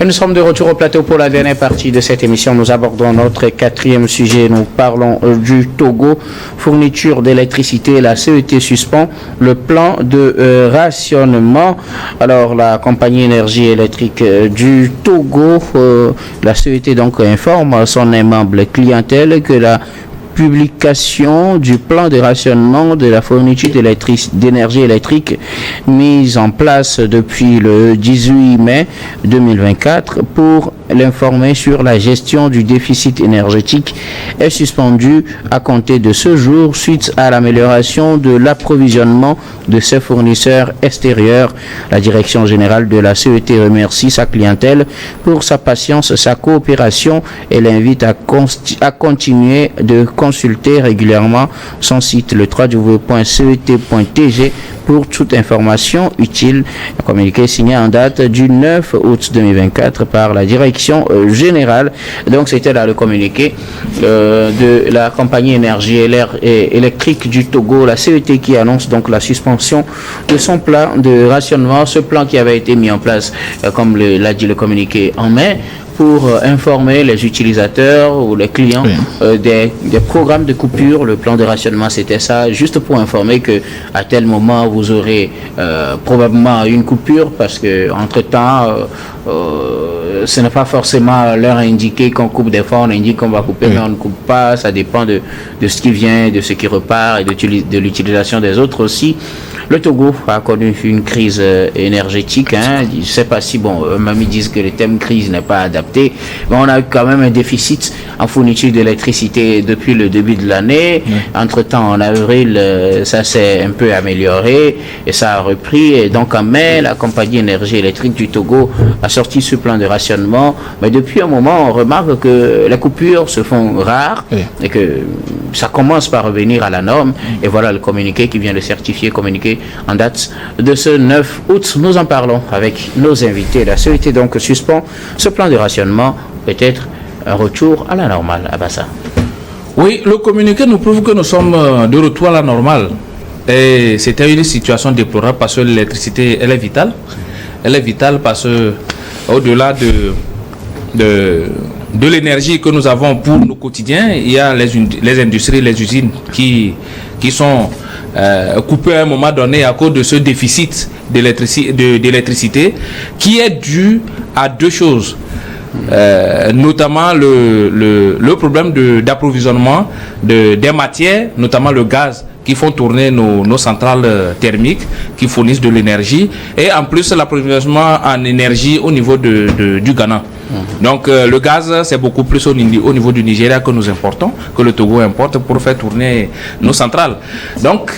Et nous sommes de retour au plateau pour la dernière partie de cette émission. Nous abordons notre quatrième sujet. Nous parlons du Togo. Fourniture d'électricité. La CET suspend le plan de rationnement. Alors, la compagnie énergie électrique du Togo, la CET donc informe son aimable clientèle que la publication du plan de rationnement de la fourniture d'énergie électrique mise en place depuis le 18 mai 2024 pour l'informer sur la gestion du déficit énergétique est suspendue à compter de ce jour suite à l'amélioration de l'approvisionnement de ses fournisseurs extérieurs. La direction générale de la CET remercie sa clientèle pour sa patience, sa coopération et l'invite à continuer de consulter régulièrement son site le www.cet.tg pour toute information utile. Un communiqué signé en date du 9 août 2024 par la direction générale. Donc c'était là le communiqué de la compagnie énergie électrique du Togo, la CET, qui annonce donc la suspension de son plan de rationnement, ce plan qui avait été mis en place, comme l'a dit le communiqué, en mai, pour informer les utilisateurs ou les clients des programmes de coupure. Le plan de rationnement, c'était ça, juste pour informer que à tel moment vous aurez probablement une coupure, parce que entre-temps ce n'est pas forcément l'heure indiquée qu'on coupe. Des fois on indique qu'on va couper, mais on ne coupe pas. Ça dépend de ce qui vient, de ce qui repart et de l'utilisation des autres aussi. Le Togo a connu une crise énergétique. Je ne sais pas si, mamie disent que le thème crise n'est pas adapté, mais on a eu quand même un déficit en fourniture d'électricité depuis le début de l'année. Entre-temps, en avril, ça s'est un peu amélioré et ça a repris. Et donc en mai, la compagnie énergie électrique du Togo a sorti ce plan de rationnement. Mais depuis un moment, on remarque que les coupures se font rares et que ça commence par revenir à la norme. Et voilà le communiqué qui vient de certifier, communiqué en date de ce 9 août. Nous en parlons avec nos invités. La CET donc suspend ce plan de rationnement, peut-être un retour à la normale. Abassa. Oui, le communiqué nous prouve que nous sommes de retour à la normale. Et c'était une situation déplorable parce que l'électricité, elle est vitale. Elle est vitale parce que au-delà de l'énergie que nous avons pour nos quotidiens, il y a les industries, les usines qui sont coupées à un moment donné à cause de ce déficit d'électricité qui est dû à deux choses. Notamment le problème d'approvisionnement des matières, notamment le gaz, qui font tourner nos centrales thermiques, qui fournissent de l'énergie, et en plus l'approvisionnement en énergie au niveau du Ghana. Donc le gaz, c'est beaucoup plus au niveau du Nigeria que nous importons, que le Togo importe pour faire tourner nos centrales. Donc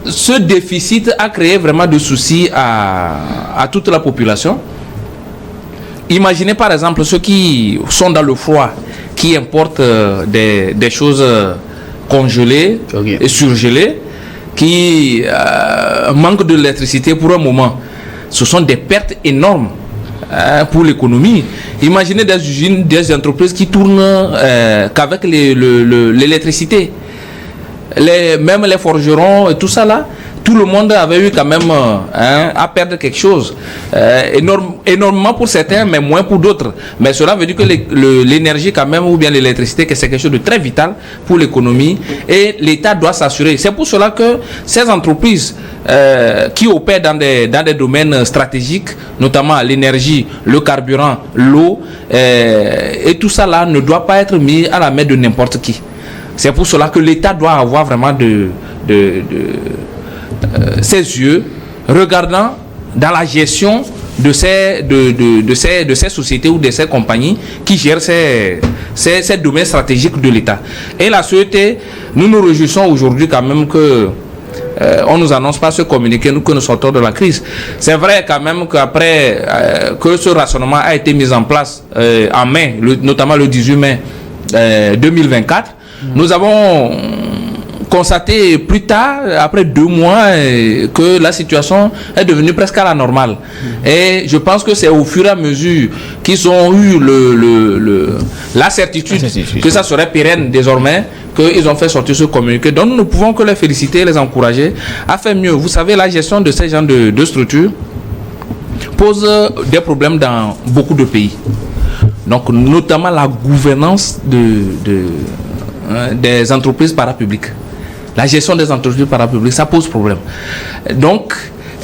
ce déficit a créé vraiment de soucis à toute la population. Imaginez par exemple ceux qui sont dans le froid, qui importent des choses congelées et surgelées, qui manquent de l'électricité pour un moment. Ce sont des pertes énormes pour l'économie. Imaginez des usines, des entreprises qui tournent qu'avec l'électricité. Même les forgerons et tout ça là, tout le monde avait eu quand même à perdre quelque chose. Énormément pour certains, mais moins pour d'autres. Mais cela veut dire que l'énergie quand même, ou bien l'électricité, que c'est quelque chose de très vital pour l'économie. Et l'État doit s'assurer. C'est pour cela que ces entreprises qui opèrent dans des domaines stratégiques, notamment l'énergie, le carburant, l'eau, et tout ça là ne doit pas être mis à la main de n'importe qui. C'est pour cela que l'État doit avoir vraiment ses yeux regardant dans la gestion de ces sociétés ou de ces compagnies qui gèrent ces domaines stratégiques de l'État. Et la CET, nous nous réjouissons aujourd'hui quand même que on nous annonce pas ce communiqué, que nous sortons de la crise. C'est vrai quand même qu'après que ce rationnement a été mis en place en mai, notamment le 18 mai 2024, nous avons constaté plus tard, après 2 mois, que la situation est devenue presque à la normale. Et je pense que c'est au fur et à mesure qu'ils ont eu la certitude que ça serait pérenne désormais, qu'ils ont fait sortir ce communiqué. Donc nous ne pouvons que les féliciter, les encourager à faire mieux. Vous savez, la gestion de ces genres de structures, pose des problèmes dans beaucoup de pays. Donc, notamment la gouvernance des entreprises parapubliques. La gestion des entreprises parapubliques, ça pose problème. Donc,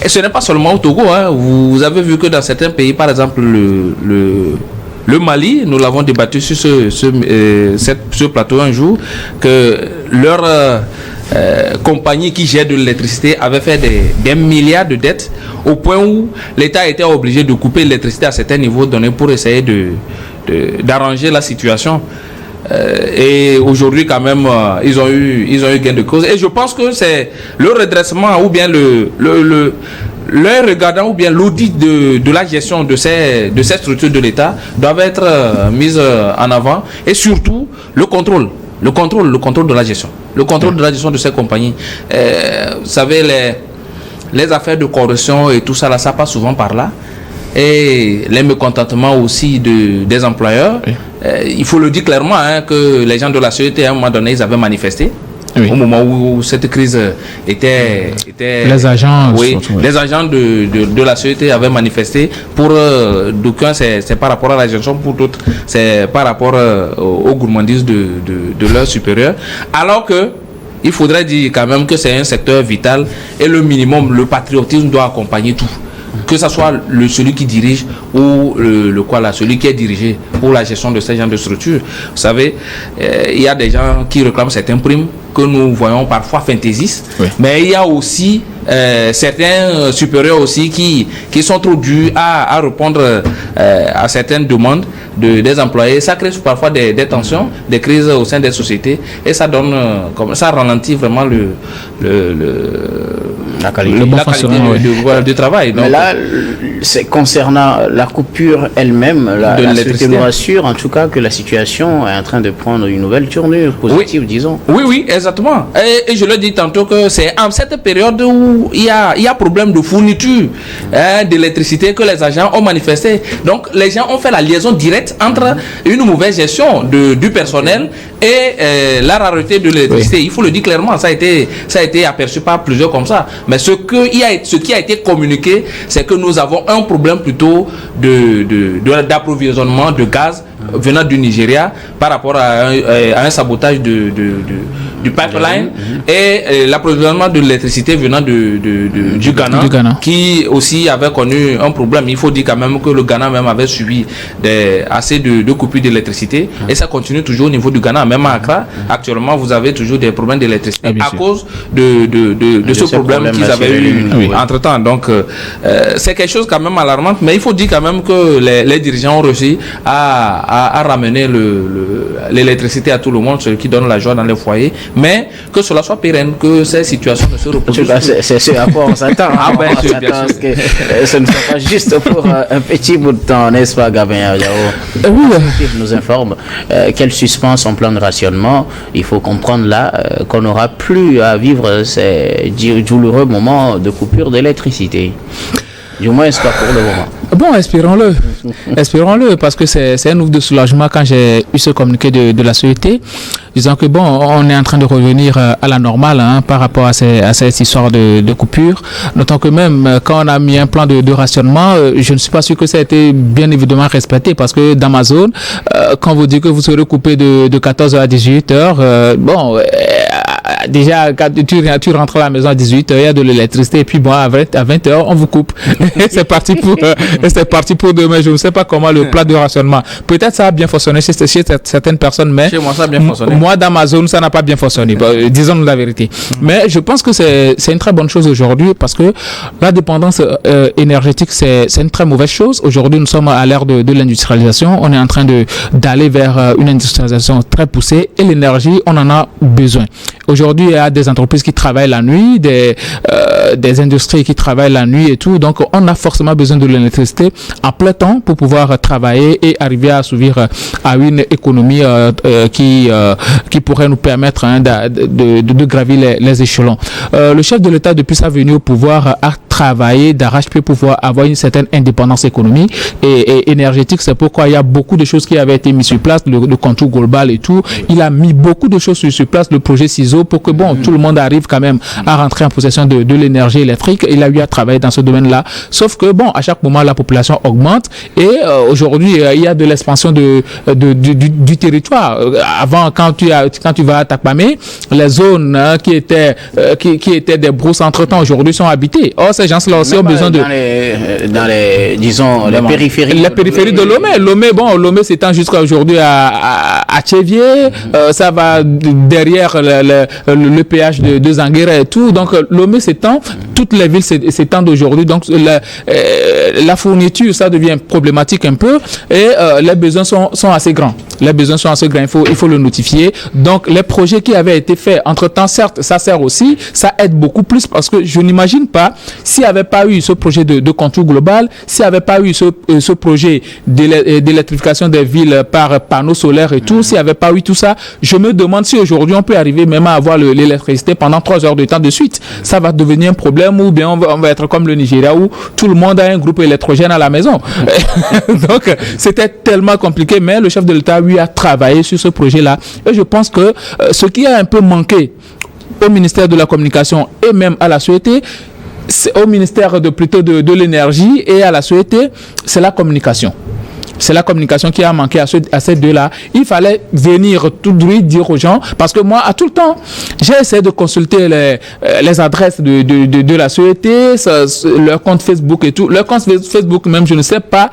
et ce n'est pas seulement au Togo. Hein. Vous avez vu que dans certains pays, par exemple le Mali, nous l'avons débattu sur ce plateau un jour, que leur compagnie qui gère de l'électricité avait fait des milliards de dettes au point où l'État était obligé de couper l'électricité à certains niveaux donnés pour essayer d'arranger la situation. Et aujourd'hui quand même ils ont eu gain de cause, et je pense que c'est le redressement ou bien le regardant ou bien l'audit de la gestion de ces structures de l'État doivent être mises en avant, et surtout le contrôle de la gestion, de la gestion de ces compagnies. Vous savez, les affaires de corruption et tout ça là, ça passe souvent par là. Et les mécontentements aussi des employeurs. Oui. Il faut le dire clairement, hein, que les gens de la CET, à un moment donné, ils avaient manifesté. Oui. Au moment où cette crise était les agents, oui, les agents de la CET avaient manifesté. Pour d'aucuns, c'est par rapport à la gestion, pour d'autres, c'est par rapport aux gourmandises de leurs supérieurs. Alors que il faudrait dire quand même que c'est un secteur vital, et le minimum, le patriotisme doit accompagner tout. Que ce soit celui qui dirige ou celui qui est dirigé pour la gestion de ces genres de structures. Vous savez, il y a des gens qui réclament certaines primes que nous voyons parfois fantaisistes, oui. Mais il y a aussi certains supérieurs aussi qui sont trop durs à répondre à certaines demandes des employés. Ça crée parfois des tensions, des crises au sein des sociétés, et ça donne ça ralentit vraiment la qualité du travail. Donc, mais là, c'est concernant la coupure elle-même, la société nous rassure en tout cas que la situation est en train de prendre une nouvelle tournure positive, oui. Disons. Oui, exactement. Et je le dis tantôt que c'est en cette période où il y a problème de fourniture d'électricité que les agents ont manifesté. Donc les gens ont fait la liaison directe entre une mauvaise gestion du personnel et la rareté de l'électricité. Oui. Il faut le dire clairement, ça a été aperçu par plusieurs comme ça. Mais ce qui a été communiqué, c'est que nous avons un problème plutôt d'approvisionnement de gaz venant du Nigeria par rapport à un sabotage du pipeline et l'approvisionnement de l'électricité venant du Ghana, qui aussi avait connu un problème. Il faut dire quand même que le Ghana même avait subi assez de coupures d'électricité, et ça continue toujours au niveau du Ghana. Même à Accra, actuellement, vous avez toujours des problèmes d'électricité à cause de ce problème qu'ils avaient eu entre-temps. Donc, c'est quelque chose quand même alarmant, mais il faut dire quand même que les dirigeants ont réussi à ramener l'électricité à tout le monde, ce qui donne la joie dans les foyers, mais que cela soit pérenne, que ces situations ne se reproduisent. C'est ce à quoi on s'attend. On s'attend que ce ne soit pas juste pour un petit bout de temps, n'est-ce pas, Gabin Yao? Nous informe quel suspend son plan de rationnement. Il faut comprendre là qu'on n'aura plus à vivre ces douloureux moments de coupure d'électricité. Du moins, c'est pas pour le moment. Bon, espérons-le, parce que c'est un ouf de soulagement quand j'ai eu ce communiqué de la société, disant que bon, on est en train de revenir à la normale par rapport à cette histoire de coupure. Notons que même quand on a mis un plan de rationnement, je ne suis pas sûr que ça a été bien évidemment respecté, parce que dans ma zone, quand vous dites que vous serez coupé de 14h à 18h, déjà, quand tu rentres à la maison à 18h, il y a de l'électricité, et puis bon, à 20h, on vous coupe. C'est parti pour demain. Je ne sais pas comment le plat de rationnement. Peut-être ça a bien fonctionné chez certaines personnes, mais chez moi, ça a bien fonctionné. Moi, dans ma zone, ça n'a pas bien fonctionné. Disons-nous la vérité. Mais je pense que c'est une très bonne chose aujourd'hui, parce que la dépendance énergétique, c'est une très mauvaise chose. Aujourd'hui, nous sommes à l'ère de l'industrialisation. On est en train d'aller vers une industrialisation très poussée, et l'énergie, on en a besoin. Aujourd'hui, il y a des entreprises qui travaillent la nuit, des industries qui travaillent la nuit et tout. Donc, on a forcément besoin de l'électricité en plein temps pour pouvoir travailler et arriver à assouvir à une économie qui pourrait nous permettre de gravir les échelons. Le chef de l'État, depuis sa venue au pouvoir, a travailler d'arrache-pied pour pouvoir avoir une certaine indépendance économique et énergétique. C'est pourquoi il y a beaucoup de choses qui avaient été mises sur place, le contour global et tout. Il a mis beaucoup de choses sur place, le projet CISO, pour que tout le monde arrive quand même à rentrer en possession de l'énergie électrique. Il a eu à travailler dans ce domaine-là. Sauf que à chaque moment, la population augmente et aujourd'hui, il y a de l'expansion du territoire. Avant, quand tu vas à Takpamé, les zones qui étaient des brousses entre-temps aujourd'hui sont habitées. Or, ces gens-là aussi ont besoin de... Dans les disons, les périphéries. Les périphéries de Lomé. Lomé s'étend jusqu'à aujourd'hui à Tchévier. Ça va derrière le péage de Zanguera et tout. Donc, Lomé s'étend. Toutes les villes s'étendent aujourd'hui. Donc, la fourniture, ça devient problématique un peu. Et les besoins sont assez grands. Les besoins sont assez grands. Il faut le notifier. Donc, les projets qui avaient été faits, entre-temps, certes, ça sert aussi. Ça aide beaucoup plus parce que je n'imagine pas s'il n'y avait pas eu ce projet de contour global, s'il n'y avait pas eu ce projet d'électrification des villes par panneaux solaires et tout, s'il n'y avait pas eu tout ça, je me demande si aujourd'hui on peut arriver même à avoir l'électricité pendant 3 heures de temps de suite. Ça va devenir un problème ou bien on va être comme le Nigeria où tout le monde a un groupe électrogène à la maison. Donc, c'était tellement compliqué, mais le chef de l'État, lui, a travaillé sur ce projet-là. Et je pense que ce qui a un peu manqué au ministère de la Communication et même à la SOET, au ministère de l'énergie et à la SOET, c'est la communication. C'est la communication qui a manqué à ces deux-là. Il fallait venir tout de suite dire aux gens, parce que moi, à tout le temps, j'ai essayé de consulter les adresses de la SOET, leur compte Facebook et tout. Leur compte Facebook même, je ne sais pas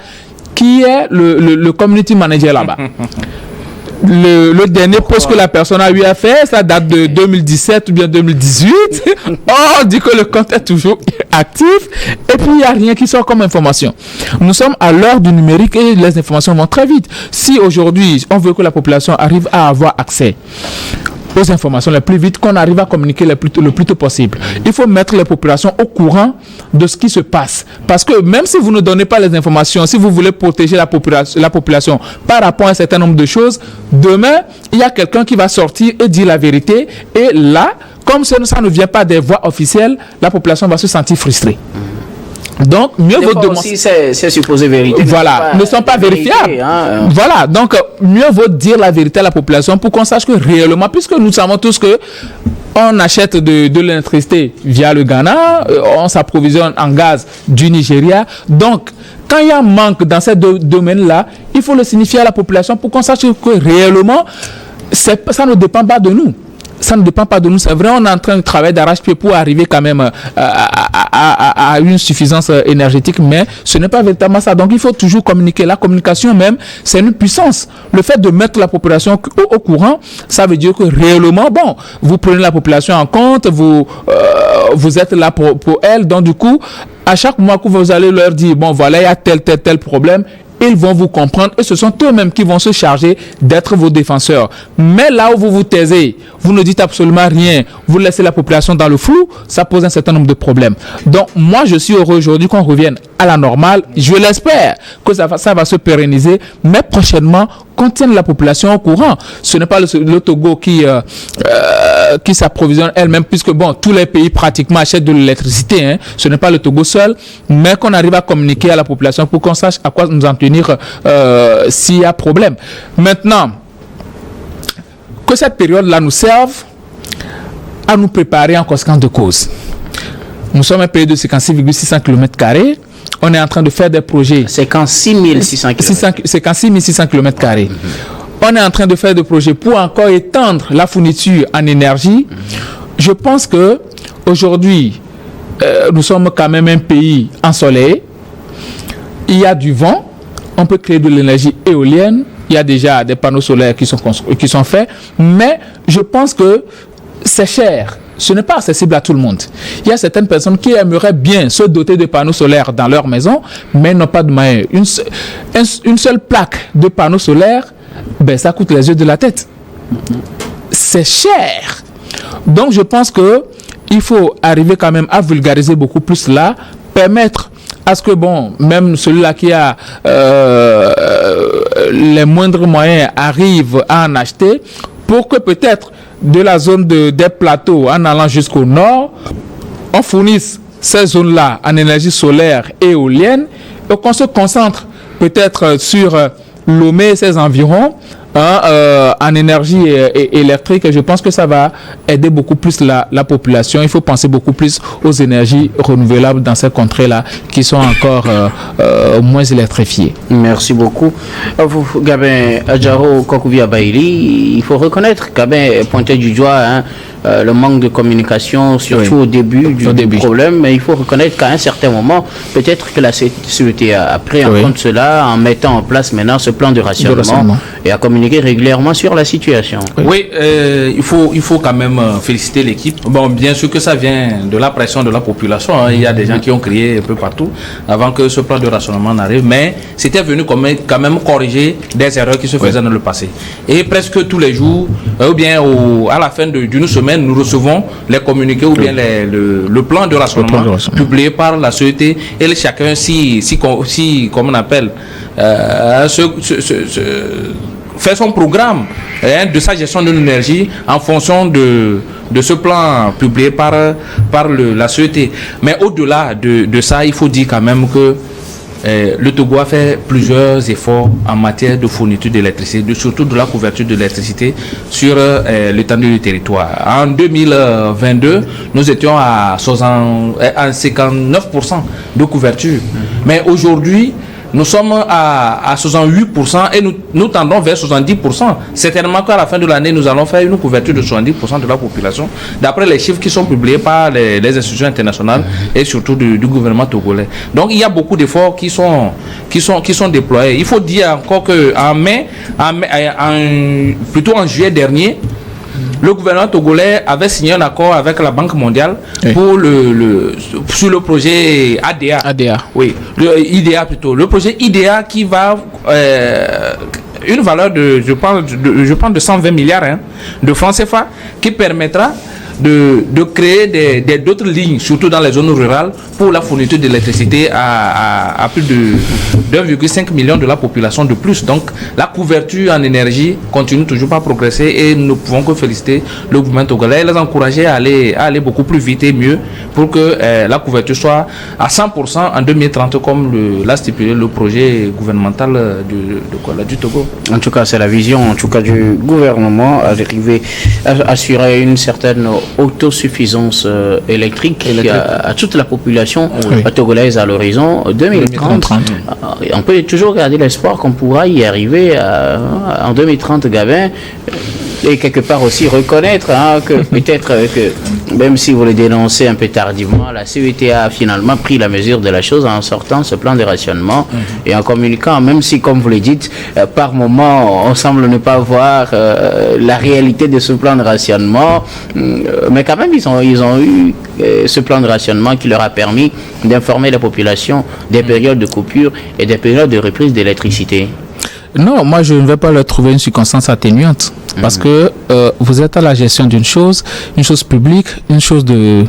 qui est le community manager là-bas. Le dernier post que la personne a eu à faire, ça date de 2017 ou bien 2018. On dit que le compte est toujours actif et puis il n'y a rien qui sort comme information. Nous sommes à l'heure du numérique et les informations vont très vite. Si aujourd'hui, on veut que la population arrive à avoir accès aux informations les plus vite, qu'on arrive à communiquer le plus tôt possible. Il faut mettre les populations au courant de ce qui se passe. Parce que même si vous ne donnez pas les informations, si vous voulez protéger la population par rapport à un certain nombre de choses, demain, il y a quelqu'un qui va sortir et dire la vérité. Et là, comme ça ne vient pas des voix officielles, la population va se sentir frustrée. Donc, mieux vaut demander. C'est supposé vérité. Voilà, ne sont pas vérifiables. Voilà, donc mieux vaut dire la vérité à la population pour qu'on sache que réellement, puisque nous savons tous que on achète de l'électricité via le Ghana, on s'approvisionne en gaz du Nigeria. Donc, quand il y a un manque dans ces deux domaines-là, il faut le signifier à la population pour qu'on sache que réellement, ça ne dépend pas de nous. Ça ne dépend pas de nous, c'est vrai, on est en train de travailler d'arrache-pied pour arriver quand même à une suffisance énergétique, mais ce n'est pas véritablement ça. Donc il faut toujours communiquer. La communication même, c'est une puissance. Le fait de mettre la population au courant, ça veut dire que réellement, vous prenez la population en compte, vous êtes là pour elle. Donc du coup, à chaque mois que vous allez leur dire, voilà, il y a tel problème, ils vont vous comprendre et ce sont eux-mêmes qui vont se charger d'être vos défenseurs. Mais là où vous vous taisez, vous ne dites absolument rien, vous laissez la population dans le flou, ça pose un certain nombre de problèmes. Donc moi je suis heureux aujourd'hui qu'on revienne à la normale. Je l'espère que ça va se pérenniser, mais prochainement qu'on tienne la population au courant. Ce n'est pas le Togo qui s'approvisionne elle-même, puisque tous les pays pratiquement achètent de l'électricité. Ce n'est pas le Togo seul, mais qu'on arrive à communiquer à la population pour qu'on sache à quoi nous en tenir s'il y a problème. Maintenant, que cette période-là nous serve à nous préparer en conséquence de cause. Nous sommes un pays de 56,600 km². On est en train de faire des projets. 56 600 km². On est en train de faire des projets pour encore étendre la fourniture en énergie. Je pense que aujourd'hui, nous sommes quand même un pays ensoleillé. Il y a du vent. On peut créer de l'énergie éolienne. Il y a déjà des panneaux solaires qui sont faits. Mais je pense que c'est cher. Ce n'est pas accessible à tout le monde. Il y a certaines personnes qui aimeraient bien se doter de panneaux solaires dans leur maison, mais n'ont pas de moyens. Une seule plaque de panneaux solaires, ça coûte les yeux de la tête. C'est cher. Donc je pense qu'il faut arriver quand même à vulgariser beaucoup plus là, permettre à ce que, même celui-là qui a les moindres moyens arrive à en acheter, pour que peut-être de la zone des plateaux en allant jusqu'au nord, on fournisse ces zones-là en énergie solaire et éolienne et qu'on se concentre peut-être sur Lomé et ses environs en énergie électrique, je pense que ça va aider beaucoup plus la population. Il faut penser beaucoup plus aux énergies renouvelables dans ces contrées-là qui sont encore moins électrifiées. Merci beaucoup. Vous, Gabin Adjaro Kokouvia Baili, il faut reconnaître, Gabin pointait du doigt le manque de communication, surtout au début du problème, mais il faut reconnaître qu'à un certain moment, peut-être que la CET a pris en compte cela en mettant en place maintenant ce plan de rationnement et à communiquer régulièrement sur la situation. Oui, il faut quand même féliciter l'équipe. Bon, bien sûr que ça vient de la pression de la population. Il y a des gens qui ont crié un peu partout avant que ce plan de rationnement n'arrive, mais c'était venu quand même corriger des erreurs qui se faisaient dans le passé. Et presque tous les jours, ou bien à la fin d'une semaine, nous recevons les communiqués ou bien le plan de rationnement publié par la CET et chacun comme on appelle fait son programme de sa gestion de l'énergie en fonction de ce plan publié par la CET. Mais au-delà de ça, il faut dire quand même que le Togo a fait plusieurs efforts en matière de fourniture d'électricité, surtout de la couverture de l'électricité sur l'étendue du territoire. En 2022, nous étions à 59% de couverture. Mais aujourd'hui, nous sommes à 68% et nous tendons vers 70%. Certainement qu'à la fin de l'année, nous allons faire une couverture de 70% de la population, d'après les chiffres qui sont publiés par les institutions internationales et surtout du gouvernement togolais. Donc il y a beaucoup d'efforts qui sont déployés. Il faut dire encore plutôt en juillet dernier, le gouvernement togolais avait signé un accord avec la Banque mondiale pour sur le projet ADA. Oui, IDEA plutôt. Le projet IDEA qui va une valeur de, je pense de 120 milliards de francs CFA, qui permettra de créer d'autres lignes, surtout dans les zones rurales, pour la fourniture d'électricité à plus de 1,5 million de la population de plus. Donc la couverture en énergie continue toujours à progresser et nous ne pouvons que féliciter le gouvernement togolais et les encourager à aller beaucoup plus vite et mieux pour que la couverture soit à 100% en 2030 comme l'a stipulé le projet gouvernemental du Togo. En tout cas, c'est la vision du gouvernement d'arriver à assurer une certaine autosuffisance électrique à toute la population togolaise à l'horizon 2030. On peut toujours garder l'espoir qu'on pourra y arriver en 2030, Gabin. Et quelque part aussi reconnaître que peut-être que même si vous le dénoncez un peu tardivement, la CET a finalement pris la mesure de la chose en sortant ce plan de rationnement et en communiquant, même si comme vous le dites, par moment on semble ne pas voir la réalité de ce plan de rationnement, mais quand même ils ont eu ce plan de rationnement qui leur a permis d'informer la population des périodes de coupure et des périodes de reprise d'électricité. Non, moi je ne vais pas leur trouver une circonstance atténuante. Parce que vous êtes à la gestion d'une chose publique, une chose de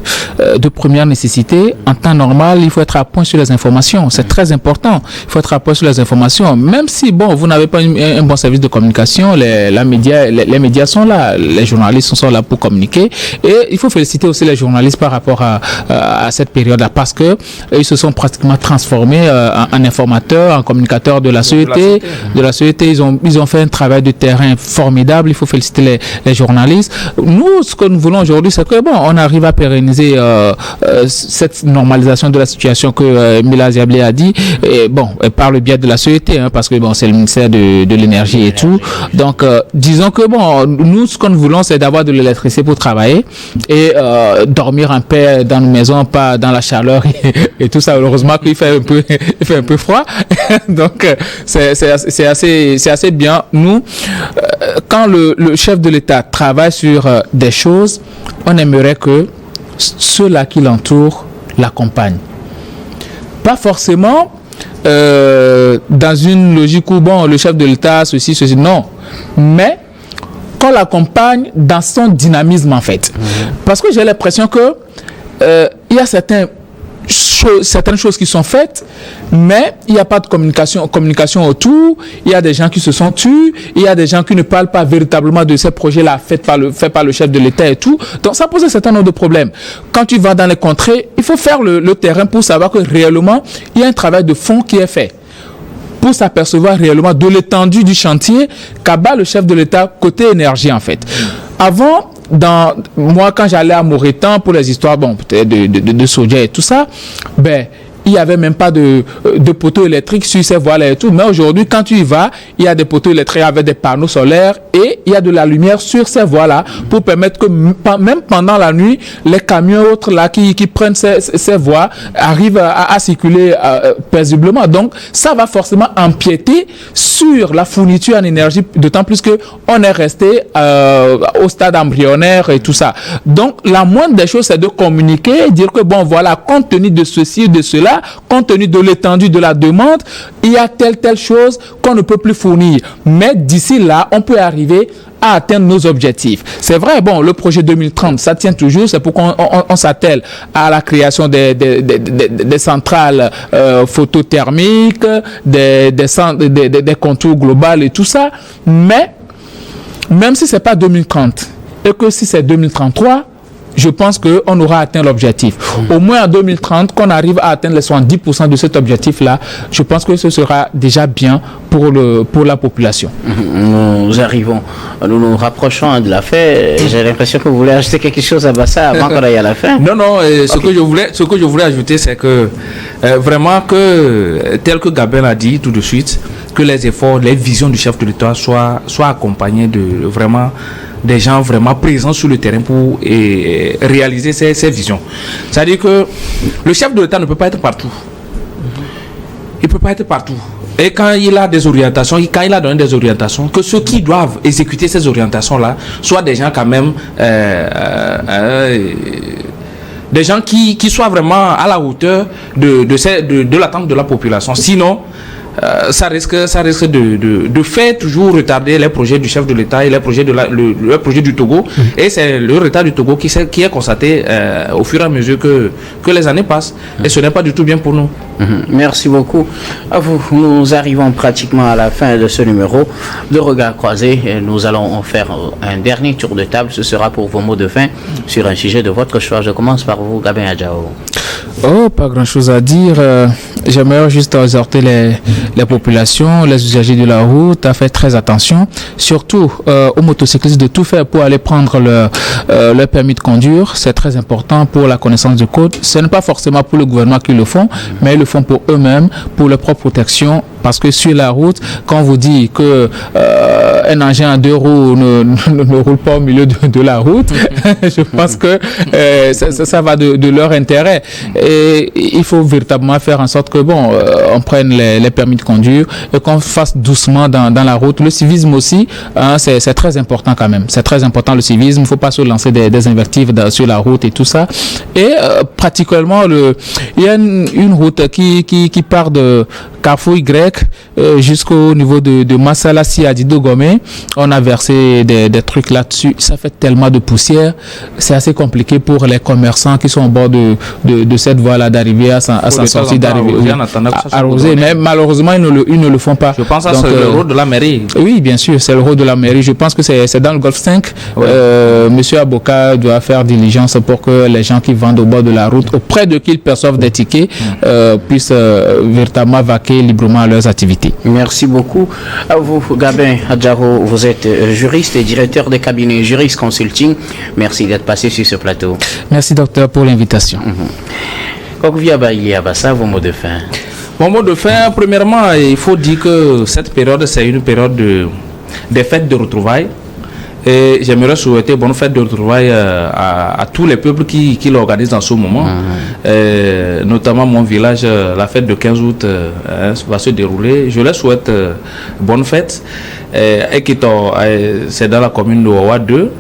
première nécessité. En temps normal, il faut être à point sur les informations. C'est très important. Il faut être à point sur les informations. Même si, vous n'avez pas un bon service de communication, les médias sont là, les journalistes sont là pour communiquer. Et il faut féliciter aussi les journalistes par rapport à cette période-là, parce que ils se sont pratiquement transformés en informateurs, en communicateurs de la CET. Ils ont fait un travail de terrain formidable. Il faut féliciter les journalistes. Nous, ce que nous voulons aujourd'hui, c'est que on arrive à pérenniser cette normalisation de la situation que Mila Ziablé a dit, et par le biais de la CET, parce que c'est le ministère de l'énergie et tout. Donc, disons que nous, ce que nous voulons, c'est d'avoir de l'électricité pour travailler et dormir en paix dans nos maisons, pas dans la chaleur et tout ça. Heureusement qu'il fait un peu froid. Donc, c'est assez bien. Nous, quand le chef de l'État travaille sur des choses, on aimerait que ceux-là qui l'entourent l'accompagnent. Pas forcément dans une logique où le chef de l'État, ceci, non. Mais qu'on l'accompagne dans son dynamisme en fait. Parce que j'ai l'impression que il y a certains certaines choses qui sont faites, mais il n'y a pas de communication autour. Il y a des gens qui se sont tus, il y a des gens qui ne parlent pas véritablement de ces projets-là faits par le chef de l'État et tout. Donc ça pose un certain nombre de problèmes. Quand tu vas dans les contrées, il faut faire le terrain pour savoir que réellement, il y a un travail de fond qui est fait, pour s'apercevoir réellement de l'étendue du chantier qu'abat le chef de l'État côté énergie en fait. Avant, moi quand j'allais à Morétan pour les histoires peut-être de soja et tout ça, il n'y avait même pas de poteaux électriques sur ces voies-là et tout. Mais aujourd'hui, quand tu y vas, il y a des poteaux électriques avec des panneaux solaires et il y a de la lumière sur ces voies-là pour permettre que même pendant la nuit, les camions autres là qui prennent ces voies arrivent à circuler paisiblement. Donc, ça va forcément empiéter sur la fourniture en énergie, d'autant plus qu'on est resté au stade embryonnaire et tout ça. Donc, la moindre des choses, c'est de communiquer, dire que compte tenu de ceci, de cela, compte tenu de l'étendue de la demande, il y a telle chose qu'on ne peut plus fournir. Mais d'ici là, on peut arriver à atteindre nos objectifs. C'est vrai, le projet 2030, ça tient toujours, c'est pourquoi on s'attelle à la création des centrales photothermiques, des contours globaux et tout ça. Mais, même si c'est pas 2030, et que si c'est 2033, je pense qu'on aura atteint l'objectif. Au moins en 2030, qu'on arrive à atteindre les 70% de cet objectif-là, je pense que ce sera déjà bien pour la population. Nous nous rapprochons de la fin. J'ai l'impression que vous voulez ajouter quelque chose à Bassa avant qu'on aille à la fin. Non, ce que je voulais ajouter, c'est que vraiment que, tel que Gabin l'a dit tout de suite, que les efforts, les visions du chef de l'État soient accompagnés de vraiment des gens vraiment présents sur le terrain pour réaliser ces visions. C'est-à-dire que le chef de l'État ne peut pas être partout. Il ne peut pas être partout. Et quand il a des orientations, quand il a donné des orientations, que ceux qui doivent exécuter ces orientations-là soient des gens quand même... des gens qui soient vraiment à la hauteur de l'attente de la population. Sinon... ça risque de faire toujours retarder les projets du chef de l'État et les projets le projet du Togo. Et c'est le retard du Togo qui est constaté au fur et à mesure que les années passent. Et ce n'est pas du tout bien pour nous. Merci beaucoup à vous. Nous arrivons pratiquement à la fin de ce numéro de Regard Croisé. Nous allons faire un dernier tour de table. Ce sera pour vos mots de fin sur un sujet de votre choix. Je commence par vous, Gabin Adjao. Pas grand chose à dire. J'aimerais juste exhorter les populations, les usagers de la route à faire très attention, surtout aux motocyclistes, de tout faire pour aller prendre leur permis de conduire. C'est très important pour la connaissance du code. Ce n'est pas forcément pour le gouvernement qui le font, mais ils le font pour eux-mêmes, pour leur propre protection. Parce que sur la route, quand on vous dit que un engin à 2 roues ne roule pas au milieu de la route, je pense que ça va de leur intérêt. Et il faut véritablement faire en sorte que on prenne les permis de conduire et qu'on fasse doucement dans la route. Le civisme aussi, c'est très important quand même. C'est très important le civisme. Il ne faut pas se lancer des invectives sur la route et tout ça. Et pratiquement, il y a une route qui part de Carrefour Y jusqu'au niveau de Massalassi à Dido Gomé. On a versé des trucs là-dessus. Ça fait tellement de poussière. C'est assez compliqué pour les commerçants qui sont au bord de cette voie-là d'arriver à s'en sortir, d'arriver arroser. Mais malheureusement, ils ne le font pas. Je pense que c'est le rôle de la mairie. Oui, bien sûr, c'est le rôle de la mairie. Je pense que c'est dans le Golfe 5. Monsieur Aboka doit faire diligence pour que les gens qui vendent au bord de la route, auprès de qui ils perçoivent des tickets, puissent véritablement vaquer librement à leurs activités. Merci beaucoup à vous, Gabin Adjaro. Vous êtes juriste et directeur des cabinets Juris Consulting. Merci d'être passé sur ce plateau. Merci, docteur, pour l'invitation. Kokvia Baïli Abassa, vos mots de fin. Mon mot de fin, premièrement, il faut dire que cette période, c'est une période des fêtes de retrouvailles. Et j'aimerais souhaiter bonne fête de retrouvailles à tous les peuples qui l'organisent en ce moment. Notamment mon village, la fête de 15 août va se dérouler. Je leur souhaite bonne fête. C'est dans la commune de Ouawa 2.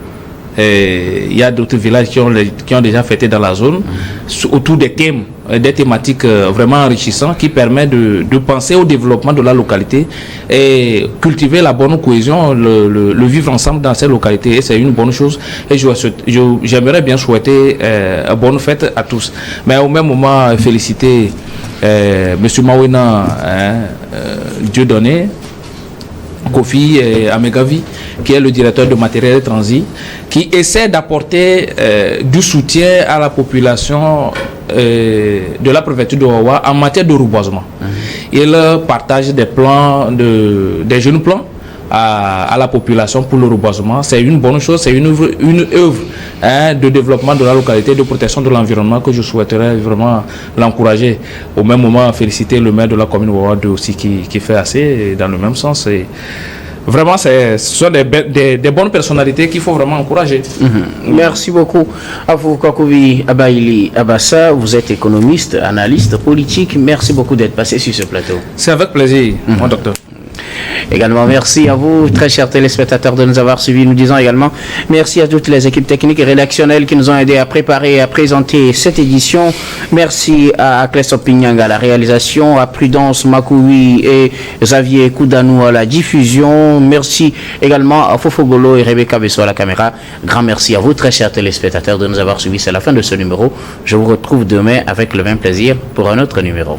Il y a d'autres villages qui ont déjà fêté dans la zone autour des thèmes, des thématiques vraiment enrichissantes qui permettent de penser au développement de la localité et cultiver la bonne cohésion, le vivre ensemble dans ces localités. Et c'est une bonne chose. Et j'aimerais bien souhaiter une bonne fête à tous. Mais au même moment, féliciter M. Mawena Dieudonné, Kofi Amegavi, qui est le directeur de matériel de transit, qui essaie d'apporter du soutien à la population de la préfecture de Wawa en matière de reboisement. Il partage des plans, des jeunes plans à la population pour le reboisement. C'est une bonne chose, c'est une œuvre de développement de la localité, de protection de l'environnement que je souhaiterais vraiment l'encourager. Au même moment, féliciter le maire de la commune Wawa aussi qui fait assez dans le même sens. Et vraiment, ce sont des bonnes personnalités qu'il faut vraiment encourager. Merci beaucoup à vous, Kakovi Abaili Abassa. Vous êtes économiste, analyste politique. Merci beaucoup d'être passé sur ce plateau. C'est avec plaisir, mon docteur. Également, merci à vous, très chers téléspectateurs, de nous avoir suivis. Nous disons également merci à toutes les équipes techniques et rédactionnelles qui nous ont aidés à préparer et à présenter cette édition. Merci à Klesso Pinyang à la réalisation, à Prudence Makoui et Xavier Koudanou à la diffusion. Merci également à Fofogolo et Rebecca Besso à la caméra. Grand merci à vous, très chers téléspectateurs, de nous avoir suivis. C'est la fin de ce numéro. Je vous retrouve demain avec le même plaisir pour un autre numéro.